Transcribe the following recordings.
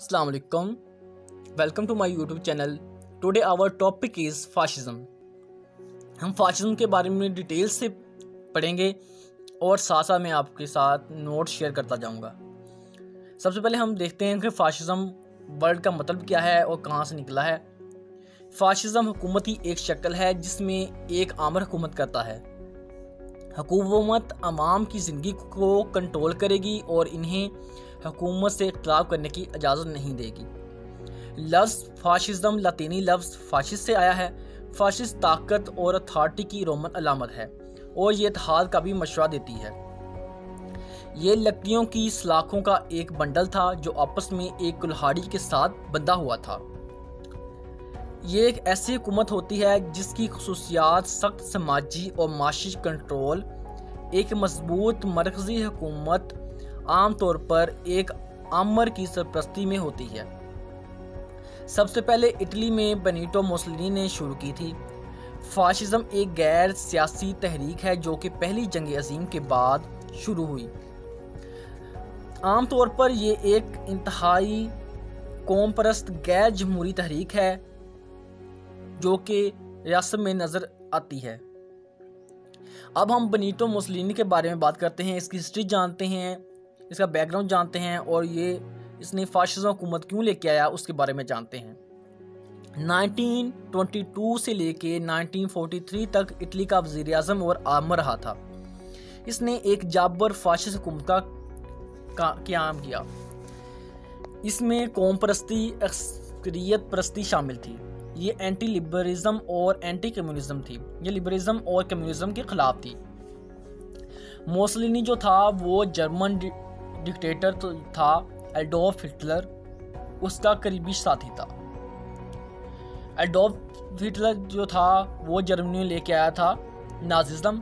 Assalamu alaikum. Welcome to my YouTube channel. Today our topic is fascism. हम fascism के बारे में detail से पढ़ेंगे और साथ साथ मैं आपके साथ नोट शेयर करता जाऊंगा। सबसे पहले हम देखते हैं कि फाशिज्म वर्ड का मतलब क्या है और कहाँ से निकला है। फाशिज्म हुकूमत की एक शक्ल है जिसमें एक आमर हुकूमत करता है। हुकूमत अवाम की ज़िंदगी को कंट्रोल करेगी और इन्हें हुकूमत से इख्तिलाफ करने की इजाज़त नहीं देगी। लफ्ज़ फाशिज्म लातीनी लफ्ज़ फाशिस्ट से आया है। फाशिस्ट ताकत और अथॉरिटी की रोमन अलामत है और ये इत्तेहाद का भी मशवरा देती है। ये लकड़ियों की सलाखों का एक बंडल था जो आपस में एक कुल्हाड़ी के साथ बंधा हुआ था। ये एक ऐसी हुकूमत होती है जिसकी खसूसियात सख्त समाजी और माशी कंट्रोल, एक मजबूत मरकजी हुकूमत आम तौर पर एक आमर की सरपरस्ती में होती है। सबसे पहले इटली में बेनिटो मुसोलिनी ने शुरू की थी। फाशिज्म एक गैर सियासी तहरीक है जो कि पहली जंग अजीम के बाद शुरू हुई। आम तौर पर यह एक इंतहाई कौम परस्त गैर जमहूरी तहरीक है जो कि रियासत में नज़र आती है। अब हम बेनिटो मुसोलिनी के बारे में बात करते हैं, इसकी हिस्ट्री जानते हैं, इसका बैकग्राउंड जानते हैं और इसने फाशिज्म हुकूमत क्यों लेके आया उसके बारे में जानते हैं। 1922 से लेके 1943 तक इटली का वज़ीर आज़म और आमर रहा था। इसने एक जाबर फाशिस्ट हुकूमत का क़याम किया। इसमें कौम परस्ती, अक्सरियत परस्ती शामिल थी। ये एंटी लिबरलिज्म और एंटी कम्युनिज्म थी। ये लिबरलिज्म और कम्युनिज्म के खिलाफ थी। मुसोलिनी जो था वो जर्मन डिक्टेटर था, एडोल्फ हिटलर उसका करीबी साथी था। एडोल्फ हिटलर जो था वो जर्मनी में लेके आया था नाजिज्म।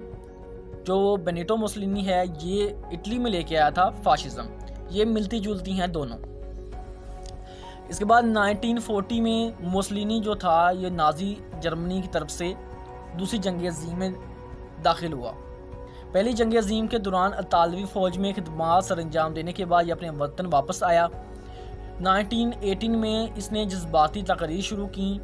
जो बेनिटो मुसोलिनी है ये इटली में लेके आया था फाशिज्म। ये मिलती जुलती हैं दोनों। इसके बाद 1940 में मुसोलिनी जो था ये नाजी जर्मनी की तरफ से दूसरी जंग अजीम में दाखिल हुआ। पहली जंग अजीम के दौरान इतालवी फ़ौज में खिदमत सर अंजाम देने के बाद ये अपने वतन वापस आया। 1918 में इसने जज्बाती तकरीर शुरू की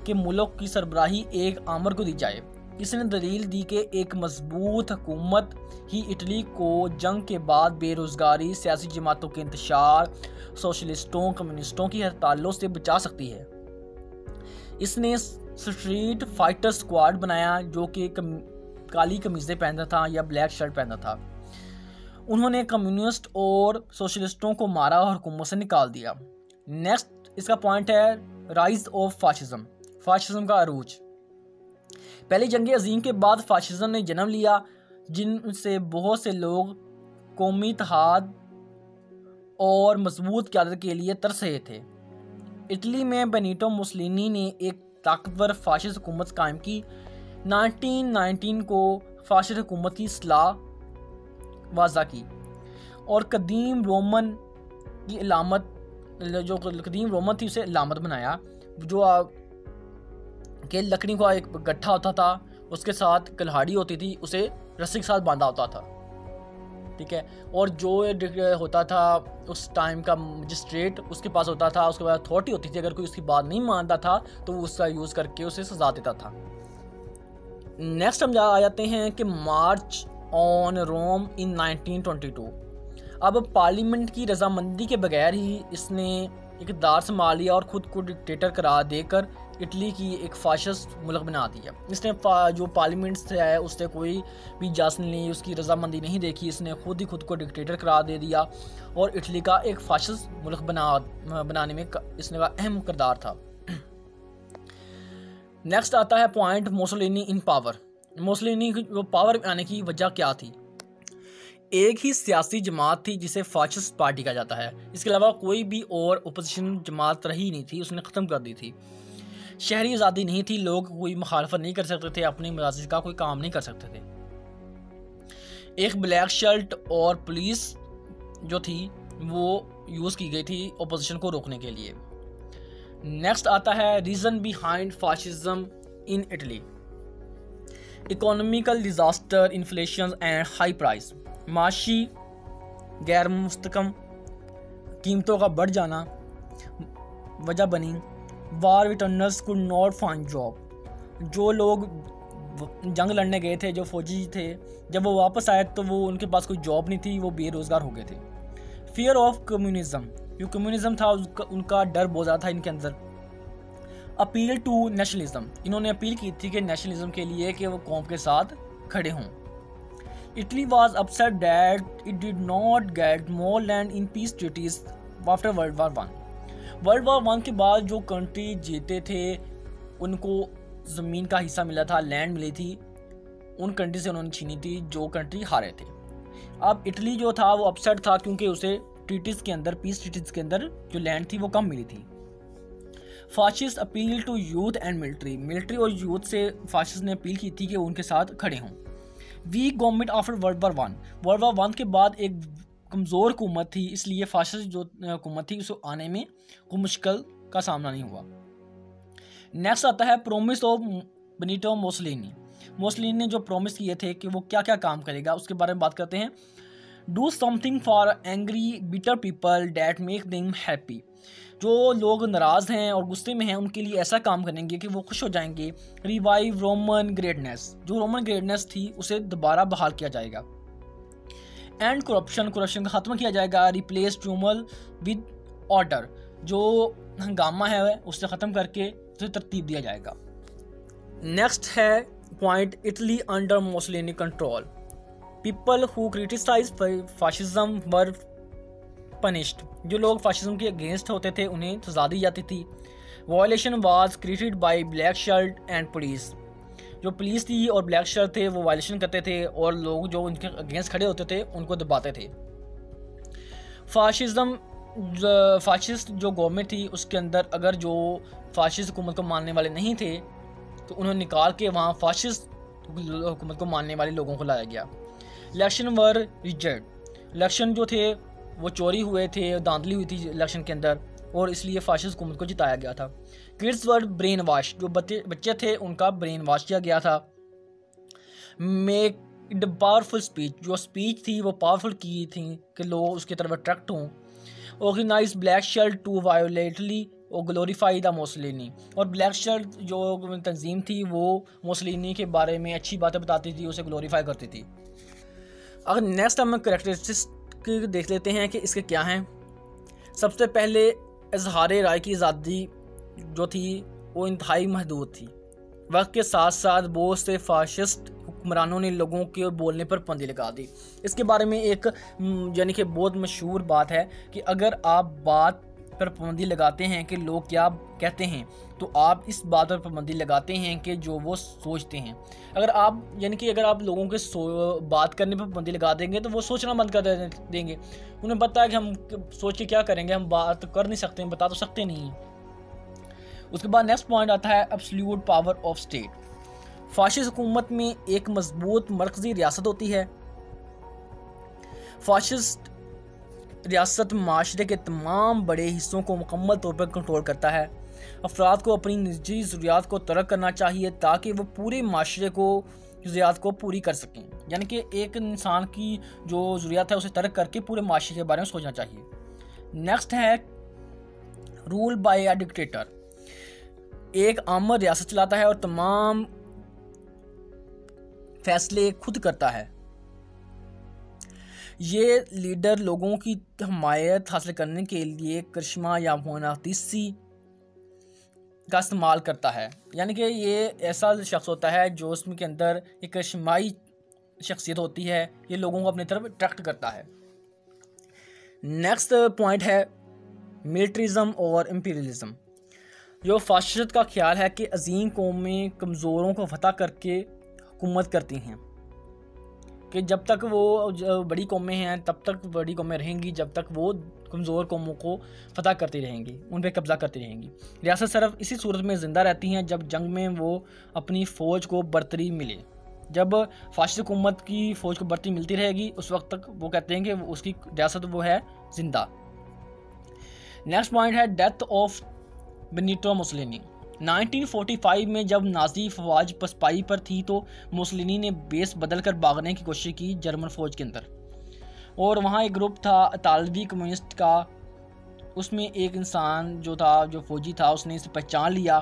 कि मुल्क की सरबराही एक आमर को दी जाए। इसने दलील दी कि एक मजबूत हुकूमत ही इटली को जंग के बाद बेरोज़गारी, सियासी जमातों के इंतशार, सोशलिस्टों कम्युनिस्टों की हड़तालों से बचा सकती है। इसने स्ट्रीट फाइटर स्क्वाड बनाया जो कि काली कमीज़ें पहनता था या ब्लैक शर्ट पहनता था। उन्होंने कम्युनिस्ट और सोशलिस्टों को मारा और हुकूमत से निकाल दिया। नेक्स्ट इसका पॉइंट है राइज ऑफ फाशिज्म, फाशिज्म का अरूज। पहली जंग अजीम के बाद फाशिज्म ने जन्म लिया जिनसे बहुत से लोग कौमी इत्तेहाद और मजबूत क़यादत के लिए तरस रहे थे। इटली में बेनिटो मुसोलिनी ने एक ताकतवर फाशिस्ट हुकूमत कायम की। 1919 को फाशिस्ट हुकूमत की इस्लाह वाज़ा की और कदीम रोमन की अलामत, जो कदीम रोमन थी उसे अलामत बनाया। जो कि लकड़ी का एक गट्ठा होता था, उसके साथ कुल्हाड़ी होती थी, उसे रस्सी के साथ बांधा होता था, ठीक है। और जो होता था उस टाइम का मजिस्ट्रेट उसके पास होता था, उसके बाद अथॉरिटी होती थी। अगर कोई उसकी बात नहीं मानता था तो वो उसका यूज़ करके उसे सजा देता था। नेक्स्ट हम आ जाते हैं कि मार्च ऑन रोम इन 1922। अब पार्लियामेंट की रजामंदी के बगैर ही इसने इक़्तिदार संभाल लिया और ख़ुद को डिक्टेटर करार देकर इटली की एक फाशिस्ट मुल्क बना दिया। इसने जो पार्लियामेंट से है उससे कोई भी इजाज़त नहीं, उसकी रजामंदी नहीं देखी। इसने खुद को डिक्टेटर करार दे दिया और इटली का एक फाशिस्ट मुल्क बनाने में इसने का अहम किरदार था। नेक्स्ट आता है पॉइंट मुसोलिनी इन पावर। मुसोलिनी को पावर में आने की वजह क्या थी? एक ही सियासी जमात थी जिसे फाशिस्ट पार्टी कहा जाता है। इसके अलावा कोई भी और अपोजिशन जमात रही नहीं थी, उसने ख़त्म कर दी थी। शहरी आज़ादी नहीं थी, लोग कोई मुखालफत नहीं कर सकते थे, अपनी मर्ज़ी का कोई काम नहीं कर सकते थे। एक ब्लैक शर्ट और पुलिस जो थी वो यूज़ की गई थी अपोजिशन को रोकने के लिए। नेक्स्ट आता है reason behind fascism in Italy. Economical disaster, inflation and high price. माशी गैर मुस्तकम कीमतों का बढ़ जाना, वजह बनी। वार रिटर्नर्स कुड नॉट फाइंड जॉब। जो लोग जंग लड़ने गए थे, जो फौजी थे, जब वो वापस आए तो वो उनके पास कोई जॉब नहीं थी, वो बेरोज़गार हो गए थे। फियर ऑफ कम्युनिज्म, जो कम्युनिज्म था उनका डर बहुत ज़्यादा था इनके अंदर। अपील टू नेशनलिज्म, इन्होंने अपील की थी कि नेशनलिज्म के लिए कि वो कौम के साथ खड़े हों। Italy was upset that it did not get more land in peace treaties after world war one. World war one के बाद जो कंट्री जीते थे उनको ज़मीन का हिस्सा मिला था, लैंड मिली थी, उन कंट्री से उन्होंने छीनी थी जो कंट्री हारे थे। अब इटली जो था वो अपसेट था क्योंकि उसे ट्रीटीज़ के अंदर, पीस ट्रीटीज़ के अंदर जो लैंड थी वो कम मिली थी। Fascist appeal to youth and military और यूथ से फाशिस्ट ने अपील की थी कि उनके साथ खड़े हों। Weak government after world war one के बाद एक कमज़ोर हुकूमत थी, इसलिए फाशिस्ट जो हुकूमत थी उसको आने में कोई मुश्किल का सामना नहीं हुआ। नेक्स्ट आता है promise of Benito Mussolini. Mussolini ने जो प्रॉमिस किए थे कि वो क्या क्या काम करेगा उसके बारे में बात करते हैं। Do something for angry bitter people that make them happy. जो लोग नाराज़ हैं और गुस्से में हैं उनके लिए ऐसा काम करेंगे कि वो खुश हो जाएंगे। रिवाइव रोमन ग्रेटनेस, जो रोमन ग्रेटनेस थी उसे दोबारा बहाल किया जाएगा। एंड करप्शन को ख़त्म किया जाएगा। रिप्लेस ट्यूमल विद ऑर्डर, जो हंगामा है उससे ख़त्म करके उसे तरतीब दिया जाएगा। नेक्स्ट है point, Italy under Mussolini control. People who criticise fascism were punished. जो लोग फाशिज्म के अगेंस्ट होते थे उन्हें सजा दी जाती थी। Violation was created by black shirt and police. जो पुलिस थी और ब्लैक शर्ट थे वो वायलेशन करते थे और लोग जो उनके अगेंस्ट खड़े होते थे उनको दबाते थे। फाशिस्ट जो गवर्नमेंट थी उसके अंदर अगर जो फाशिस्ट हुकूमत को मानने वाले नहीं थे तो उन्हें निकाल के वहाँ फाशिस्ट हुकूमत को मानने वाले लोगों को लाया गया। इलेक्शन वर रिजेक्ट। इलेक्शन जो थे वो चोरी हुए थे, धांधली हुई थी इलेक्शन के अंदर और इसलिए फाशिस्ट हुकूमत को जिताया गया था। Kids were brain wash. जो बच्चे थे उनका ब्रेन वॉश किया गया था। Make it powerful speech. जो स्पीच थी वो पावरफुल की थी कि लोग उसकी तरफ अट्रैक्ट हों। ऑर्गेनाइज ब्लैक शर्ट टू वायोलेटली और ग्लोरीफाई द मुसोलिनी। और ब्लैक शर्ट जो तंजीम थी वो मुसोलिनी के बारे में अच्छी बातें बताती थी, उसे ग्लोरीफाई करती थी। अगर नेक्स्ट हम करैक्टरिस्टिक्स देख लेते हैं कि इसके क्या हैं। सबसे पहले इजहार राय की आज़ादी जो थी वो इंतहाई महदूद थी। वक्त के साथ साथ बहुत से फाशिस्ट हुक्मरानों ने लोगों के बोलने पर पाबंदी लगा दी। इसके बारे में एक यानी कि बहुत मशहूर बात है कि अगर आप बात पर पाबंदी लगाते हैं कि लोग क्या कहते हैं तो आप इस बात पर पाबंदी लगाते हैं कि जो वो सोचते हैं। अगर आप लोगों के बात करने पर पाबंदी लगा देंगे तो वो सोचना बंद कर देंगे। उन्हें पता है कि हम सोच के क्या करेंगे, हम बात कर नहीं सकते, बता तो सकते नहीं हैं। उसके बाद नेक्स्ट पॉइंट आता है absolute power of state. Fascist हुकूमत में एक मजबूत मरकजी रियासत होती है। फाशिस्ट रियासत माशरे के तमाम बड़े हिस्सों को मुकम्मल तौर पर कंट्रोल करता है। अफराद को अपनी निजी ज़रूरियात को तर्क करना चाहिए ताकि वो पूरे माशरे को ज़रूरियात को पूरी कर सकें। यानी कि एक इंसान की जो ज़रूरियात है उसे तर्क करके पूरे माशरे के बारे में सोचना चाहिए। नेक्स्ट है रूल बाय अ डिक्टेटर। एक आमर रियासत चलाता है और तमाम फैसले खुद करता है। ये लीडर लोगों की हमायत हासिल करने के लिए करिश्मा या मोनातीसी का इस्तेमाल करता है। यानी कि ये ऐसा शख्स होता है जो उसमें के अंदर एक करिश्माई शख्सियत होती है, ये लोगों को अपनी तरफ अट्रैक्ट करता है। नेक्स्ट पॉइंट है मिलिट्रिज्म और इंपीरियलिज्म। जो फाशिस्ट का ख्याल है कि अजीम कौमें कमज़ोरों को फतह करके हुकूमत करती हैं, कि जब तक वो बड़ी कौमें हैं तब तक बड़ी कौमें रहेंगी, जब तक वो कमज़ोर कौमों को फतह करती रहेंगी, उन पर कब्ज़ा करती रहेंगी। रियासत सिर्फ इसी सूरत में ज़िंदा रहती हैं जब जंग में वो अपनी फ़ौज को बर्तरी मिले। जब फाशिस्ट हुकूमत की फ़ौज को बर्तरी मिलती रहेगी उस वक्त तक वो कहते हैं कि उसकी रियासत वो है ज़िंदा। नेक्स्ट पॉइंट है डेथ ऑफ बेनिटो मुसोलिनी। 1945 में जब नाजी फौज पसपाई पर थी तो मुसोलिनी ने बेस बदल कर भागने की कोशिश की जर्मन फ़ौज के अंदर, और वहाँ एक ग्रुप था इतालवी कम्युनिस्ट का उसमें एक इंसान जो था, जो फौजी था, उसने इसे पहचान लिया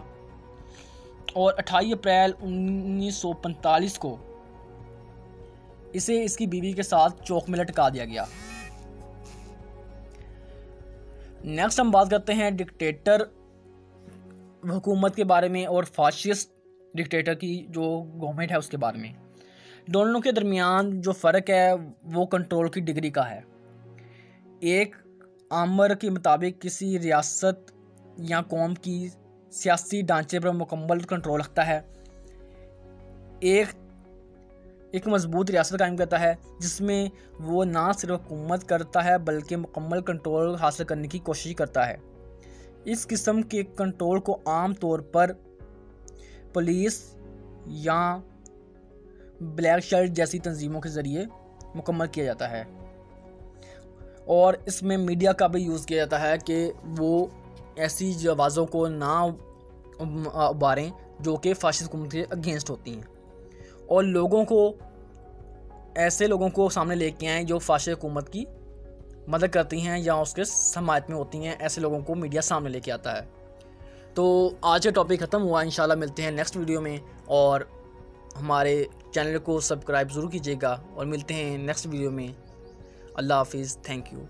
और 28 अप्रैल 1945 को इसे इसकी बीवी के साथ चौक में लटका दिया गया। नेक्स्ट हम बात करते हैं डिक्टेटर हुकूमत के बारे में और फाशिस्ट डिक्टेटर की जो गवर्नमेंट है उसके बारे में। दोनों के दरमियान जो फ़र्क है वो कंट्रोल की डिग्री का है। एक आमर के मुताबिक किसी रियासत या कौम की सियासी ढांचे पर मुकम्मल कंट्रोल रखता है। एक मजबूत रियासत कायम करता है जिसमें वो ना सिर्फ हुकूमत करता है बल्कि मुकम्मल कंट्रोल हासिल करने की कोशिश करता है। इस किस्म के कंट्रोल को आम तौर पर पुलिस या ब्लैक शर्ट जैसी तंजीमों के ज़रिए मुकम्मल किया जाता है और इसमें मीडिया का भी यूज़ किया जाता है कि वो ऐसी आवाज़ों को ना उबारें जो कि फाशिस्ट हुकूमत के अगेंस्ट होती हैं और ऐसे लोगों को सामने लेके आएँ जो फाशिस्ट हुकूमत की मदद करती हैं या उसके समात में होती हैं। ऐसे लोगों को मीडिया सामने लेके आता है। तो आज का टॉपिक ख़त्म हुआ। इंशाल्लाह मिलते हैं नेक्स्ट वीडियो में और हमारे चैनल को सब्सक्राइब ज़रूर कीजिएगा और मिलते हैं नेक्स्ट वीडियो में। अल्लाह हाफिज़। Thank you.